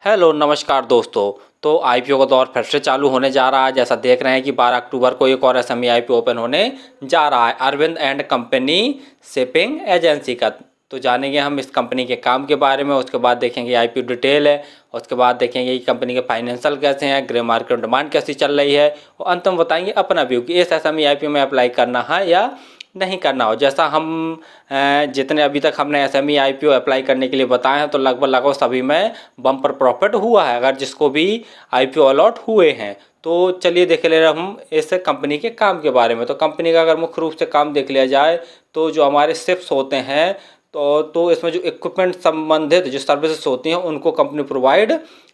Hello नमस्कार दोस्तों। तो आईपीओ का दौर फिर से चालू होने जा रहा है। जैसा देख रहे हैं कि 12 अक्टूबर को एक और एसएमई आईपीओ ओपन होने जा रहा है Arvind and company shipping agency का। तो जानेंगे हम इस कंपनी के काम के बारे में, उसके बाद देखेंगे आईपीओ डिटेल है, उसके बाद देखेंगे कि कंपनी के फाइनेंशियल कैसे हैं, ग्रे मार्केट डिमांड कैसी चल रही है, और अंत में बताएंगे अपना व्यू कि इस एसएमई आईपीओ में अप्लाई करना है या नहीं करना हो। जैसा हम जितने अभी तक हमने एसएमई आईपीओ अप्लाई करने के लिए बताए हैं तो लगभग सभी में बम्पर प्रॉफिट हुआ है, अगर जिसको भी आईपीओ अलॉट हुए हैं। तो चलिए देख ले रहे हम इस कंपनी के काम के बारे में। तो कंपनी का अगर मुख्य रूप से काम देख लिया जाए तो जो हमारे शिप्स होते हैं तो इसमें जो इक्विपमेंट संबंधित जो सर्विसेज होती हैं उनको कंपनी प्रोवाइड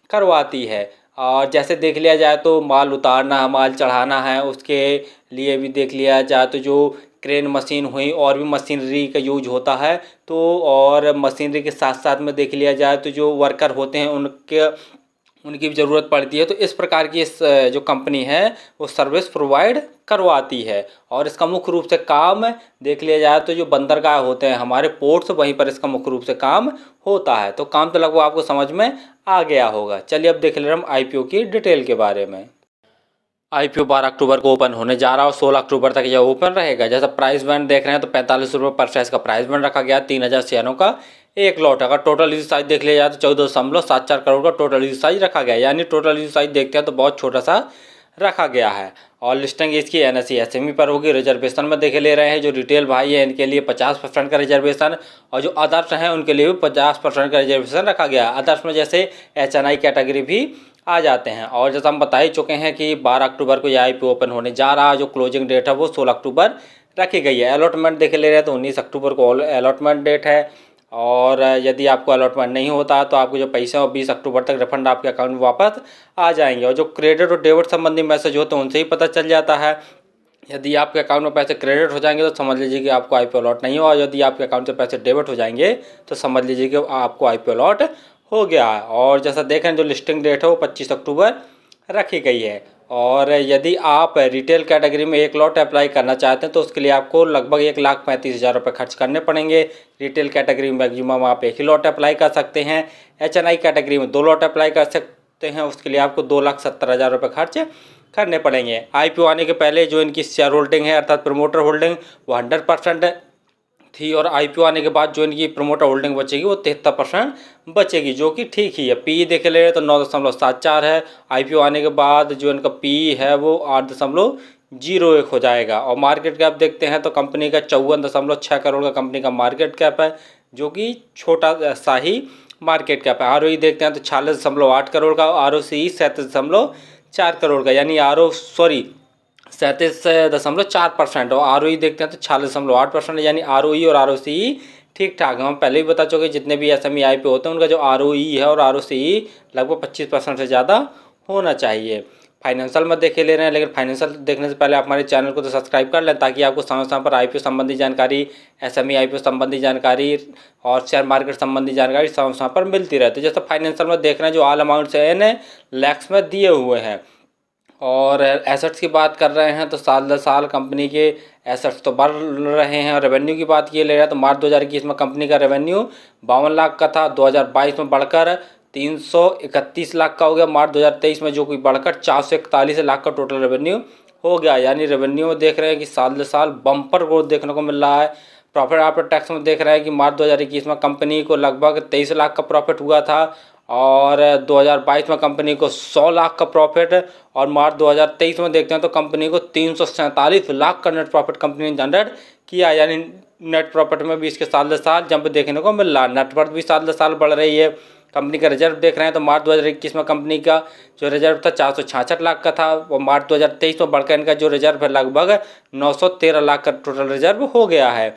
करवाती है। और जैसे देख लिया जाए तो माल उतारना है, माल चढ़ाना है, उसके लिए भी देख लिया जाए तो जो क्रेन मशीन हुई और भी मशीनरी का यूज होता है। तो और मशीनरी के साथ साथ में देख लिया जाए तो जो वर्कर होते हैं उनकी भी ज़रूरत पड़ती है। तो इस प्रकार की इस जो कंपनी है वो सर्विस प्रोवाइड करवाती है। और इसका मुख्य रूप से काम देख लिया जाए तो जो बंदरगाह होते हैं हमारे पोर्ट्स, वहीं पर इसका मुख्य रूप से काम होता है। तो काम तो लगभग आपको समझ में आ गया होगा। चलिए अब देख ले रहे हम आईपीओ की डिटेल के बारे में। आईपीओ 12 अक्टूबर को ओपन होने जा रहा है और 16 अक्टूबर तक यह ओपन रहेगा। जैसा प्राइस बैंड देख रहे हैं तो 45 रुपये पर शेयर का प्राइस बैंड रखा गया। 3000 शेयरों का एक लॉट। अगर टोटल इशू साइज देख लिया जाए तो 14.74 करोड़ का टोटल इशू साइज रखा गया है। यानी टोटल इशू साइज देखते हैं तो बहुत छोटा सा रखा गया है। और लिस्टिंग इसकी एनएसई एसएमई पर होगी। रिजर्वेशन में देख ले रहे हैं जो रिटेल भाई है इनके लिए 50% का रिजर्वेशन, और जो अदर्स हैं उनके लिए भी 50% का रिजर्वेशन रखा गया है। अदर्स में जैसे एचएनआई कैटेगरी भी आ जाते हैं। और जैसा हम बता ही चुके हैं कि 12 अक्टूबर को यह आईपीओ ओपन होने जा रहा है। जो क्लोजिंग डेट है वो 16 अक्टूबर रखी गई है। अलॉटमेंट देख ले रहे हैं तो 19 अक्टूबर को अलॉटमेंट डेट है। और यदि आपको अलॉटमेंट नहीं होता तो आपके जो पैसे हैं वो 20 अक्टूबर तक रिफंड आपके अकाउंट में वापस आ जाएंगे। और जो क्रेडिट और डेबिट संबंधी मैसेज होते हैं उनसे ही पता चल जाता है। यदि आपके अकाउंट में पैसे क्रेडिट हो जाएंगे तो समझ लीजिए कि आपको आईपीओ अलॉट नहीं हुआ। यदि आपके अकाउंट से पैसे डेबिट हो जाएंगे तो समझ लीजिए कि आपको आईपीओ अलॉट हो गया है। और जैसा देखें जो लिस्टिंग डेट है वो 25 अक्टूबर रखी गई है। और यदि आप रिटेल कैटेगरी में एक लॉट अप्लाई करना चाहते हैं तो उसके लिए आपको लगभग 1,35,000 रुपये खर्च करने पड़ेंगे। रिटेल कैटेगरी में मैक्सिमम आप एक ही लॉट अप्लाई कर सकते हैं। एचएनआई कैटेगरी में 2 लॉट अप्लाई कर सकते हैं, उसके लिए आपको 2,70,000 रुपये खर्च करने पड़ेंगे। आईपीओ आने के पहले जो इनकी शेयर होल्डिंग है अर्थात प्रमोटर होल्डिंग वो 100% थी, और आईपीओ आने के बाद जो इनकी प्रमोटर होल्डिंग बचेगी वो 73% बचेगी, जो कि ठीक ही है। पी देख ले रहे तो 9.74 है। आईपीओ आने के बाद जो इनका पी है वो 8.01 हो जाएगा। और मार्केट कैप देखते हैं तो कंपनी का 54.6 करोड़ का कंपनी का मार्केट कैप है, जो कि छोटा सा ही मार्केट कैप है। आरओई देखते हैं तो 46.8 करोड़ का, आरओसी 37.4 करोड़ का, यानी 37.4%। और आरओई देखते हैं तो 46.8%, यानी आरओई और आरओसी ठीक ठाक है। हम पहले ही बता चुके जितने भी एसएमई आईपीओ होते हैं उनका जो आरओई है और आरओसी लगभग 25% से ज़्यादा होना चाहिए। फाइनेंशियल में देखे ले रहे हैं, लेकिन फाइनेंशियल देखने से पहले आप हमारे चैनल को तो सब्सक्राइब कर लें ताकि आपको समय समय पर आईपीओ संबंधी जानकारी, एसएमई आईपीओ संबंधी जानकारी और शेयर मार्केट संबंधी जानकारी समय समय पर मिलती रहती है। जैसे फाइनेंशियल में देख रहे हैं जो ऑल अमाउंट्स है इन्हें लैक्स में दिए हुए हैं। और एसेट्स की बात कर रहे हैं तो साल दर साल कंपनी के एसेट्स तो बढ़ रहे हैं। और रेवेन्यू की बात ये ले रहे हैं तो मार्च 2021 में कंपनी का रेवेन्यू 52 लाख का था, 2022 में बढ़कर 331 लाख का हो गया। मार्च 2023 में जो कि बढ़कर 441 लाख का टोटल रेवेन्यू हो गया। यानी रेवेन्यू में देख रहे हैं कि साल दर साल बम्पर ग्रोथ देखने को मिल रहा है। प्रॉफिट आफ्टर टैक्स में देख रहे हैं कि मार्च 2021 में कंपनी को लगभग 23 लाख का प्रॉफिट हुआ था, और 2022 में कंपनी को 100 लाख का प्रॉफिट, और मार्च 2023 में देखते हैं तो कंपनी को 347 लाख का नेट प्रॉफिट कंपनी ने जनरेट किया। यानी नेट प्रॉफिट में भी इसके साल दर साल जंप देखने को मिल रहा है। नेटवर्थ भी साल दर साल बढ़ रही है। कंपनी का रिजर्व देख रहे हैं तो मार्च 2021 में कंपनी का जो रिजर्व था 466 लाख का था, और मार्च 2023 में बढ़कर इनका जो रिजर्व है लगभग 913 लाख का टोटल रिजर्व हो गया है।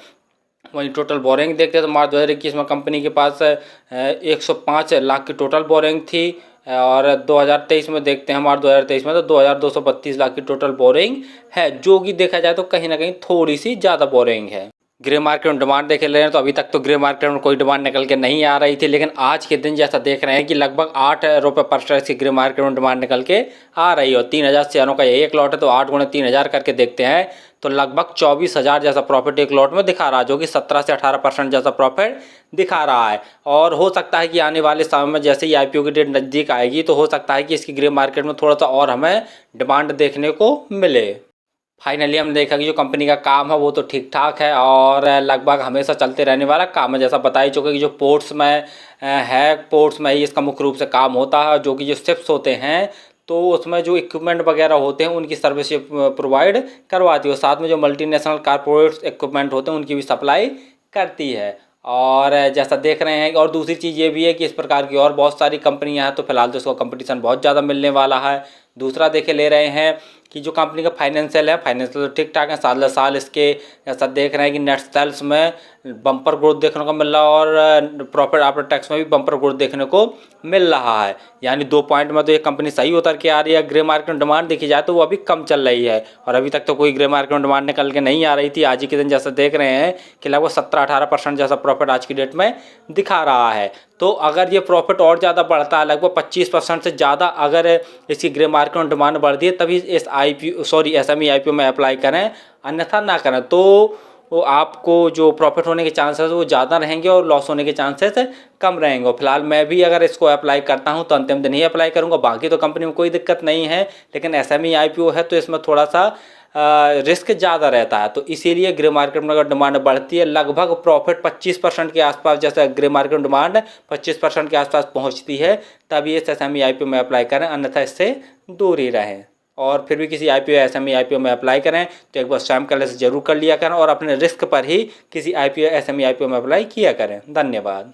वहीं टोटल बोरिंग देखते हैं तो मार्च 2021 में कंपनी के पास 105 लाख की टोटल बोरिंग थी, और 2023 में देखते हैं मार्च 2023 में तो 2232 लाख की टोटल बोरिंग है, जो कि देखा जाए तो कहीं ना कहीं थोड़ी सी ज़्यादा बोरिंग है। ग्रे मार्केट में डिमांड देख ले रहे हैं तो अभी तक तो ग्रे मार्केट में कोई डिमांड निकल के नहीं आ रही थी, लेकिन आज के दिन जैसा देख रहे हैं कि लगभग 8 रुपये पर शेयर की ग्रे मार्केट में डिमांड निकल के आ रही है। और 3000 शेयरों का ये एक लॉट है तो 8 × 3000 करके देखते हैं तो लगभग 24,000 जैसा प्रॉफिट एक लॉट में दिखा रहा है, जो कि 17 से 18% जैसा प्रॉफिट दिखा रहा है। और हो सकता है कि आने वाले समय में जैसे ही आईपीओ की डेट नज़दीक आएगी तो हो सकता है कि इसकी ग्रे मार्केट में थोड़ा सा और हमें डिमांड देखने को मिले। फाइनली हमने देखा कि जो कंपनी का काम है वो तो ठीक ठाक है और लगभग हमेशा चलते रहने वाला काम है। जैसा बता ही चुके कि जो पोर्ट्स में है, पोर्ट्स में ही इसका मुख्य रूप से काम होता है, जो कि जो शिप्स होते हैं तो उसमें जो इक्विपमेंट वगैरह होते हैं उनकी सर्विस प्रोवाइड करवाती है। साथ में जो मल्टीनेशनल कारपोरेट इक्विपमेंट होते हैं उनकी भी सप्लाई करती है। और जैसा देख रहे हैं, और दूसरी चीज़ ये भी है कि इस प्रकार की और बहुत सारी कंपनियां हैं, तो फिलहाल तो इसको कंपटीशन बहुत ज़्यादा मिलने वाला है। दूसरा देखे ले रहे हैं कि जो कंपनी का फाइनेंशियल है, फाइनेंशियल तो ठीक ठाक है, साल साल इसके ऐसा देख रहे हैं कि नेट सेल्स में बम्पर ग्रोथ देखने को मिल रहा है और प्रॉफिट आफ्टर टैक्स में भी बम्पर ग्रोथ देखने को मिल रहा है। यानी 2 पॉइंट में तो ये कंपनी सही उतर के आ रही है। ग्रे मार्केट में डिमांड देखी जाए तो वो अभी कम चल रही है और अभी तक तो कोई ग्रे मार्केट में डिमांड निकल के नहीं आ रही थी। आज ही के दिन जैसा देख रहे हैं कि लगभग 17-18% जैसा प्रॉफिट आज की डेट में दिखा रहा है। तो अगर ये प्रॉफिट और ज़्यादा बढ़ता है, लगभग 25% से ज़्यादा अगर इसकी ग्रे मार्केट में डिमांड बढ़ती है, तभी इस एसएमई आईपीओ में अप्लाई करें, अन्यथा ना करें। तो वो आपको जो प्रॉफिट होने के चांसेस वो ज़्यादा रहेंगे और लॉस होने के चांसेस कम रहेंगे। फिलहाल मैं भी अगर इसको अप्लाई करता हूं तो अंतिम दिन ही अप्लाई करूंगा, बाकी तो कंपनी में कोई दिक्कत नहीं है। लेकिन एसएमई आईपीओ है तो इसमें थोड़ा सा रिस्क ज़्यादा रहता है, तो इसीलिए ग्रे मार्केट में अगर डिमांड बढ़ती है, लगभग प्रॉफिट 25% के आसपास, जैसे ग्रे मार्केट डिमांड 25% के आसपास पहुंचती है, तभी इस एसएमई आईपीओ में अप्लाई करें, अन्यथा इससे दूर ही रहें। और फिर भी किसी आईपीओ एसएमई आईपीओ में अप्लाई करें तो एक बार स्वयं कलर से जरूर कर लिया करें और अपने रिस्क पर ही किसी आईपीओ एसएमई आईपीओ में अप्लाई किया करें। धन्यवाद।